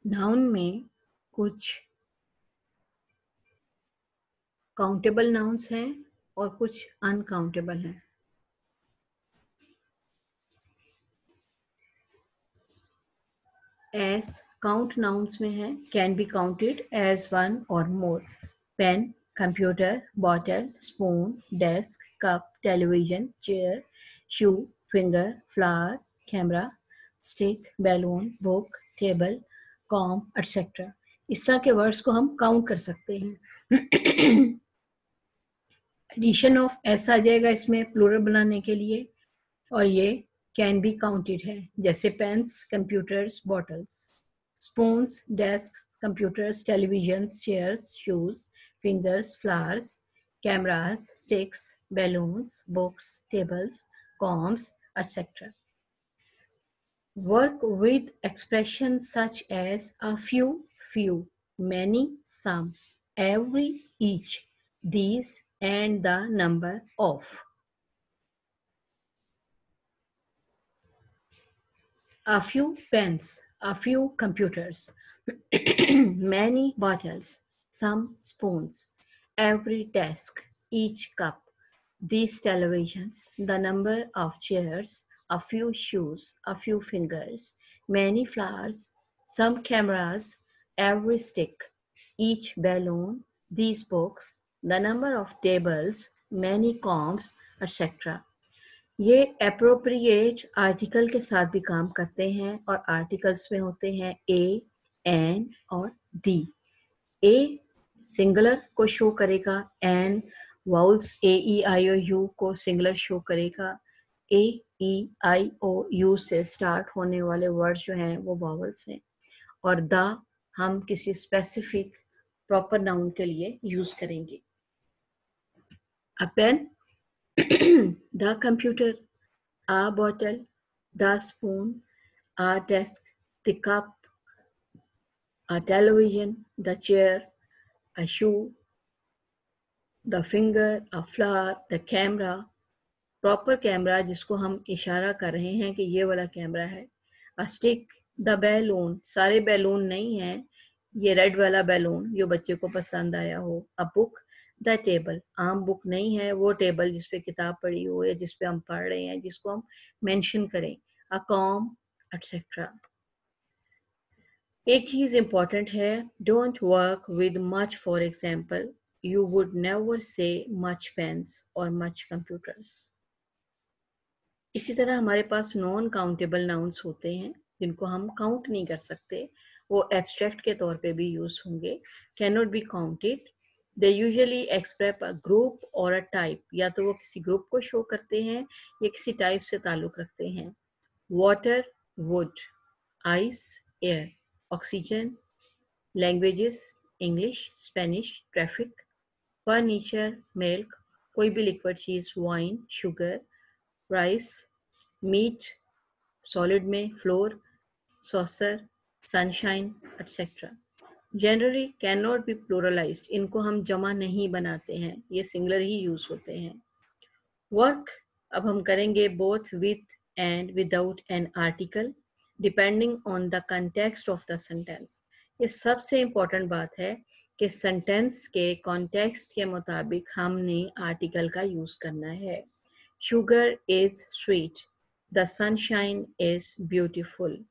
Noun में कुछ countable nouns हैं और कुछ अनकाउंटेबल हैं। एस काउंट नाउन्स में है can be counted as one और more. Pen, computer, bottle, spoon, desk, cup, television, chair, shoe, finger, flower, camera, stick, balloon, book, table, comb, etcetera. इस तरह के वर्ड्स को हम काउंट कर सकते हैं। एडिशन ऑफ एस आ जाएगा इसमें प्लूरल बनाने के लिए, और ये कैन बी काउंटेड है, जैसे pens, computers, bottles, spoons, desk, computers, televisions, chairs, shoes, fingers, flowers, cameras, sticks, balloons, books, tables, combs, etc. Work with expressions such as a few, many, some, every, each, these, and the number of. A few pens, a few computers, many bottles, some spoons, every desk, each cup, these televisions, the number of chairs, a few shoes, a few fingers, many flowers, some cameras, every stick, each balloon, these books, the number of tables, many combs, etc. ये appropriate article के साथ भी काम करते हैं और articles में होते हैं ए, एन और दी। ए सिंगुलर को शो करेगा, an vowels A E I O U को सिंगुलर शो करेगा, A E I O you से स्टार्ट होने वाले वर्ड्स जो हैं वो वावल्स हैं, और द हम किसी स्पेसिफिक प्रॉपर नाउन के लिए यूज करेंगे। अ pen, the computer, a bottle, the spoon, a desk, the cup, a television, the chair, a shoe, the finger, a flower, the camera, proper camera जिसको हम इशारा कर रहे हैं कि ये वाला कैमरा है, a stick, the बैलून, सारे बैलून नहीं हैं, ये रेड वाला बैलून जो बच्चे को पसंद आया हो, a book, द टेबल, आम बुक नहीं है वो टेबल जिस पे किताब पढ़ी हो या जिस पे हम पढ़ रहे हैं जिसको हम मेंशन करें, अ कॉम, एटसेट्रा। एक चीज इंपॉर्टेंट है, don't work with much. For example, you would never say much pens और मच कंप्यूटर्स। इसी तरह हमारे पास नॉन काउंटेबल नाउन्स होते हैं जिनको हम काउंट नहीं कर सकते, वो एब्स्ट्रैक्ट के तौर पे भी यूज होंगे, can not be counted. They usually express a group or a type, या तो वो किसी ग्रुप को शो करते हैं या किसी टाइप से ताल्लुक रखते हैं। Water, wood, ice, air, oxygen, languages, English, Spanish, traffic, furniture, milk, कोई भी लिक्विड चीज, wine, sugar, rice, meat, solid में flour, saucer, sunshine, etcetera. Generally can not be pluralised, इनको हम जमा नहीं बनाते हैं, ये सिंगुलर ही यूज होते हैं। वर्क अब हम करेंगे both with and without an article depending on the context of the sentence. ये सबसे इम्पोर्टेंट बात है कि सेंटेंस के कॉन्टेक्स्ट के मुताबिक हमने आर्टिकल का यूज करना है। Sugar is sweet, the sunshine is beautiful.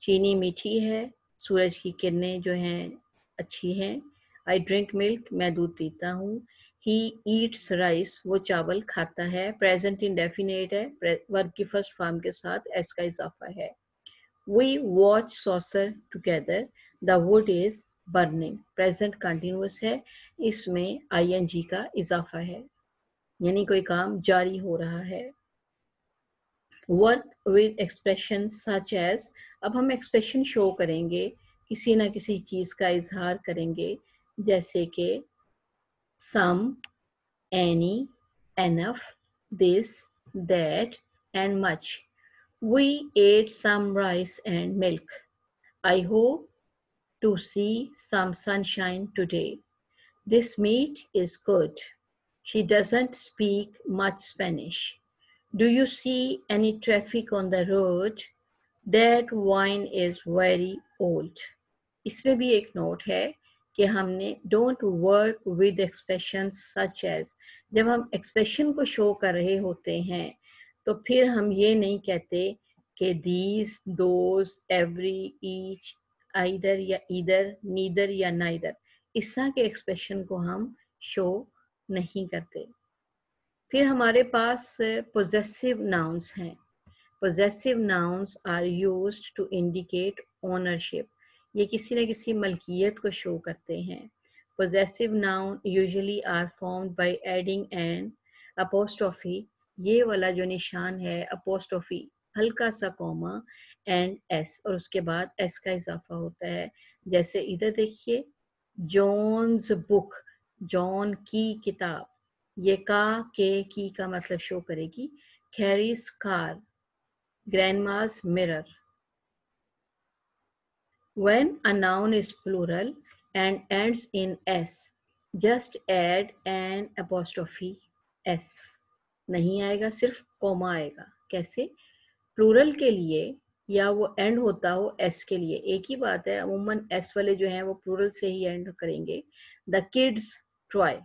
चीनी मीठी है, सूरज की किरणें जो हैं अच्छी हैं। आई ड्रिंक मिल्क, मैं दूध पीता हूँ। ही ईट्स राइस, वो चावल खाता है। प्रेजेंट इंडेफिनिट है, वर्ब की फर्स्ट फॉर्म के साथ एस का इजाफा है। We watch soccer together, the wood is burning, present continuous है, इसमें आईएनजी का इजाफा है, यानी कोई काम जारी हो रहा है। Work with expression such as, अब हम एक्सप्रेशन शो करेंगे, किसी ना किसी चीज का इजहार करेंगे, जैसे कि some, any, enough, this, that and much. We ate some rice and milk. I hope to see some sunshine today. This meat is good. She doesn't speak much Spanish. Do you see any traffic on the road? That wine is very old. इसमें भी एक note है कि हमने don't work with expression such as, जब हम expression को show कर रहे होते हैं तो फिर हम ये नहीं कहते कि these, those, every, each, either या ईदर, नीदर या नाइदर, इस तरह के एक्सप्रेशन को हम शो नहीं करते। फिर हमारे पास पोजेसिव नाउन्स हैं। Possessive nouns are used to indicate ownership. ये किसी न किसी मलकियत को शो करते हैं। Possessive noun usually are formed by adding an apostrophe. ये वाला जो निशान है apostrophe, हल्का सा कॉमा and s, और उसके बाद s का इजाफा होता है। जैसे इधर देखिए, John's book, जॉन की किताब, ये का के की का मतलब शो करेगी। Carrie's car, grandma's mirror. When a noun is plural and ends in s, just add an apostrophe s. नहीं आएगा, सिर्फ कॉमा आएगा। कैसे? प्लूरल के लिए या वो एंड होता हो एस के लिए, एक ही बात है। अमूमन एस वाले जो हैं वो प्लूरल से ही एंड करेंगे। द किड्स टॉय,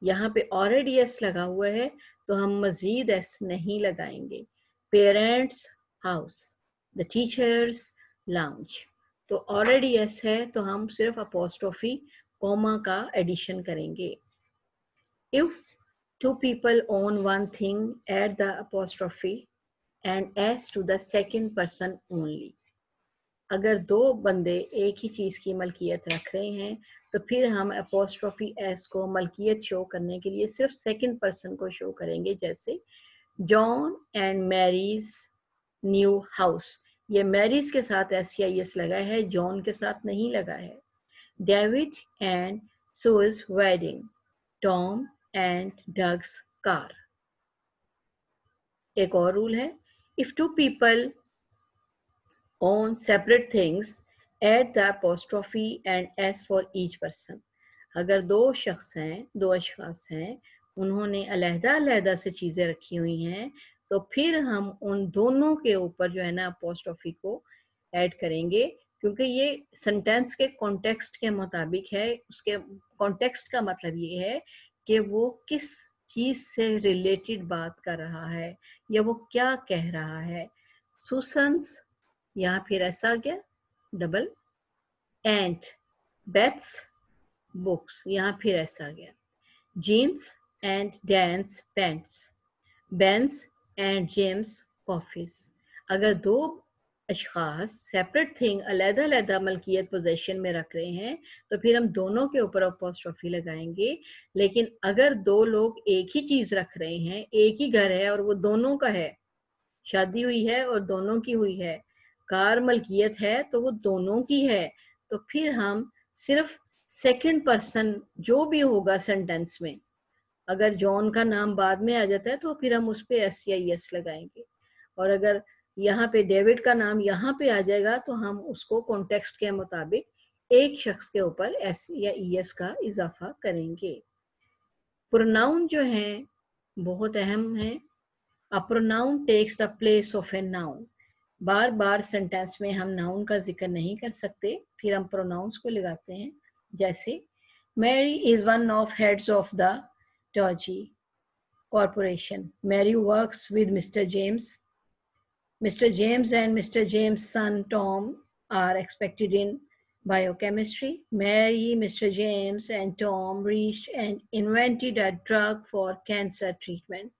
यहाँ पे ऑलरेडी एस लगा हुआ है तो हम मजीद एस नहीं लगाएंगे। Parents house, the teachers lounge, तो ऑलरेडी एस है तो हम सिर्फ अपोस्ट्रोफी कॉमा का एडिशन करेंगे। If two people own one thing, add the apostrophe and S to the second person only. अगर दो बंदे एक ही चीज की मलकियत रख रहे हैं तो फिर हम अपोस्ट्रोफी एस को मलकियत शो करने के लिए सिर्फ सेकंड पर्सन को शो करेंगे। जैसे John and Mary's new house, ये मैरीज के साथ एस या एस लगा है, जॉन के साथ नहीं लगा है। David and shoes wedding, Tom and dogs car. एक और रूल है, if two people own separate things, add the apostrophe and s for each person. अगर दो शख्स हैं, दो अशखास हैं, उन्होंने अलहदा से चीज़ें रखी हुई हैं तो फिर हम उन दोनों के ऊपर जो है ना अपोस्ट्रोफी को ऐड करेंगे, क्योंकि ये सेंटेंस के कॉन्टेक्स्ट के मुताबिक है। उसके कॉन्टेक्स्ट का मतलब ये है कि वो किस चीज़ से रिलेटेड बात कर रहा है या वो क्या कह रहा है। सुसन्स, यहाँ फिर ऐसा आ गया डबल, एंड बेथ्स बुक्स, यहाँ फिर ऐसा आ गया। Jean's and Dan's pants, Ben's and James coffees. अगर दो अशखास सेपरेट थिंग अलग-अलग मलकियत पोजेशन में रख रहे हैं तो फिर हम दोनों के ऊपर अपोस्ट्रोफी लगाएंगे। लेकिन अगर दो लोग एक ही चीज रख रहे हैं, एक ही घर है और वो दोनों का है, शादी हुई है और दोनों की हुई है, कार मलकियत है तो वो दोनों की है, तो फिर हम सिर्फ सेकंड पर्सन जो भी होगा सेंटेंस में, अगर जॉन का नाम बाद में आ जाता है तो फिर हम उस पे एस या एस लगाएंगे, और अगर यहाँ पे डेविड का नाम यहाँ पे आ जाएगा तो हम उसको कॉन्टेक्स्ट के मुताबिक एक शख्स के ऊपर एस या एस का इजाफा करेंगे। प्रोनाउन जो है बहुत अहम है। A pronoun takes the place of a noun. Bar bar sentence में हम नाउन का जिक्र नहीं कर सकते, फिर हम प्रोनाउंस को लगाते हैं। जैसे Mary is one of heads of the Toji corporation, Mary works with mister James, mister James and mister James son Tom are expected in biochemistry. Mary, Mr. James and Tom reached and invented a drug for cancer treatment.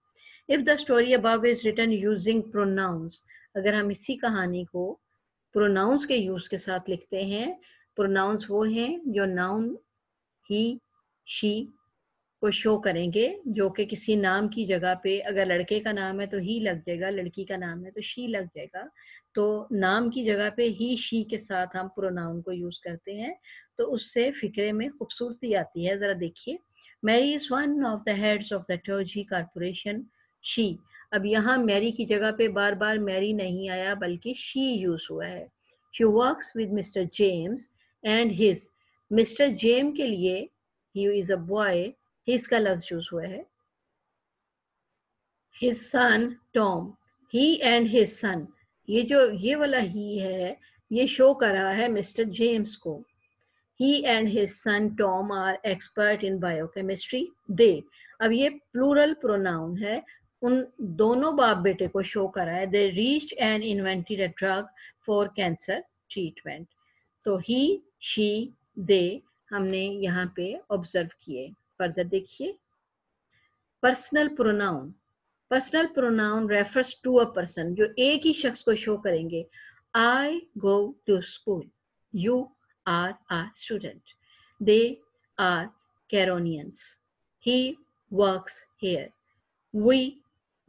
If the story above is written using pronouns, अगर हम इसी कहानी को pronounce के use के साथ लिखते हैं, प्रोनाउंस वो हैं जो नाउन ही शी को शो करेंगे, जो कि किसी नाम की जगह पे अगर लड़के का नाम है तो ही लग जाएगा, लड़की का नाम है तो शी लग जाएगा, तो नाम की जगह पे ही शी के साथ हम प्रोनाउन को यूज करते हैं, तो उससे फिक्रे में खूबसूरती आती है। जरा देखिए, Mary is one of the heads of the Turji corporation, she. अब यहाँ मैरी की जगह पे बार बार मैरी नहीं आया बल्कि शी यूज हुआ है। She works with mister James and his, Mister James के लिए he is a boy, his का लफ्ज यूज हुआ है। His son Tom, he and his son, ये वाला ही है, ये शो कर रहा है मिस्टर जेम्स को। He and his son Tom are expert in biochemistry. They, अब ये प्लूरल प्रोनाउन है, उन दोनों बाप बेटे को शो करा है। They reached and invented a drug for cancer treatment. तो he, she, they हमने यहाँ पे ऑब्जर्व किए। फर्दर देखिए, personal pronoun. Personal pronoun refers to a person, जो एक ही शख्स को शो करेंगे। I go to school, you are a student, they are Caronians, he works here, we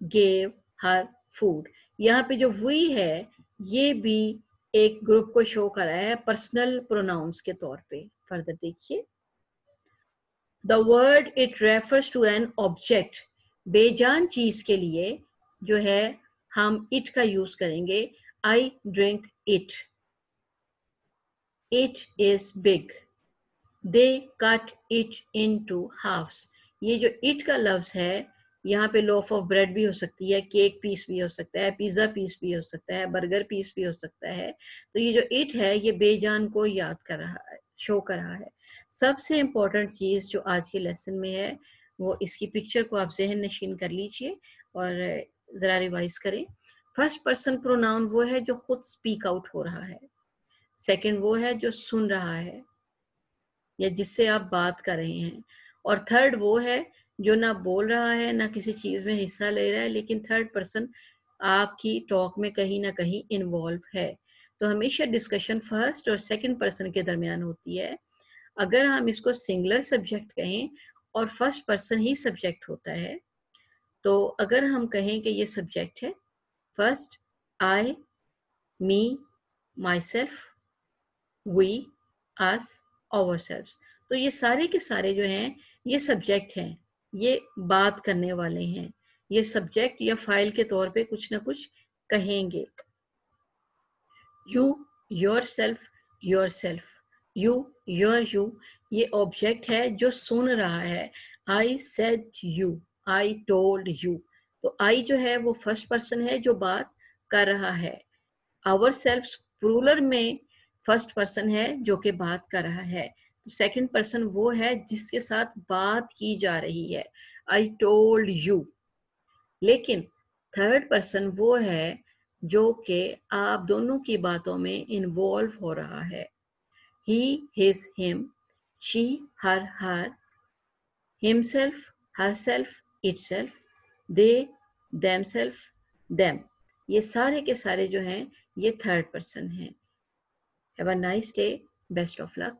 gave her food. यहाँ पे जो वी है ये भी एक ग्रुप को शो कर रहा है पर्सनल प्रोनाउंस के तौर पे। फर्दर देखिए, the word it refers to an object, बेजान चीज के लिए जो है हम इट का यूज करेंगे। I drink it, it is big, they cut it into halves. ये जो इट का लफ्ज है, यहाँ पे लोफ ऑफ ब्रेड भी हो सकती है, केक पीस भी हो सकता है, पिज्जा पीस भी हो सकता है, बर्गर पीस भी हो सकता है। तो ये जो इट है ये बेजान को याद कर रहा है, शो कर रहा है। सबसे इम्पोर्टेंट चीज जो आज के लेसन में है वो इसकी पिक्चर को आप जहन नशीन कर लीजिए और जरा रिवाइज करें। फर्स्ट पर्सन प्रोनाउन वो है जो खुद स्पीक आउट हो रहा है। सेकंड वो है जो सुन रहा है या जिससे आप बात कर रहे हैं। और थर्ड वो है जो ना बोल रहा है ना किसी चीज में हिस्सा ले रहा है, लेकिन थर्ड पर्सन आपकी टॉक में कहीं ना कहीं इन्वॉल्व है। तो हमेशा डिस्कशन फर्स्ट और सेकंड पर्सन के दरमियान होती है। अगर हम इसको सिंगुलर सब्जेक्ट कहें और फर्स्ट पर्सन ही सब्जेक्ट होता है, तो अगर हम कहें कि ये सब्जेक्ट है, first I, me, myself, we, us, ourselves, तो ये सारे के सारे जो हैं ये सब्जेक्ट हैं, ये बात करने वाले हैं, ये सब्जेक्ट या फाइल के तौर पे कुछ ना कुछ कहेंगे। You, your self, your self, you, your you, ये ऑब्जेक्ट है जो सुन रहा है। I said you, I told you, तो आई जो है वो फर्स्ट पर्सन है जो बात कर रहा है। आवर सेल्फ प्लूरल में फर्स्ट पर्सन है जो कि बात कर रहा है। तो सेकंड पर्सन वो है जिसके साथ बात की जा रही है, आई टोल्ड यू। लेकिन थर्ड पर्सन वो है जो कि आप दोनों की बातों में इन्वॉल्व हो रहा है। He, his, him, she, her, himself, herself, itself, they, themselves, them, ये सारे के सारे जो हैं ये थर्ड पर्सन हैं। Have a nice day, best of luck.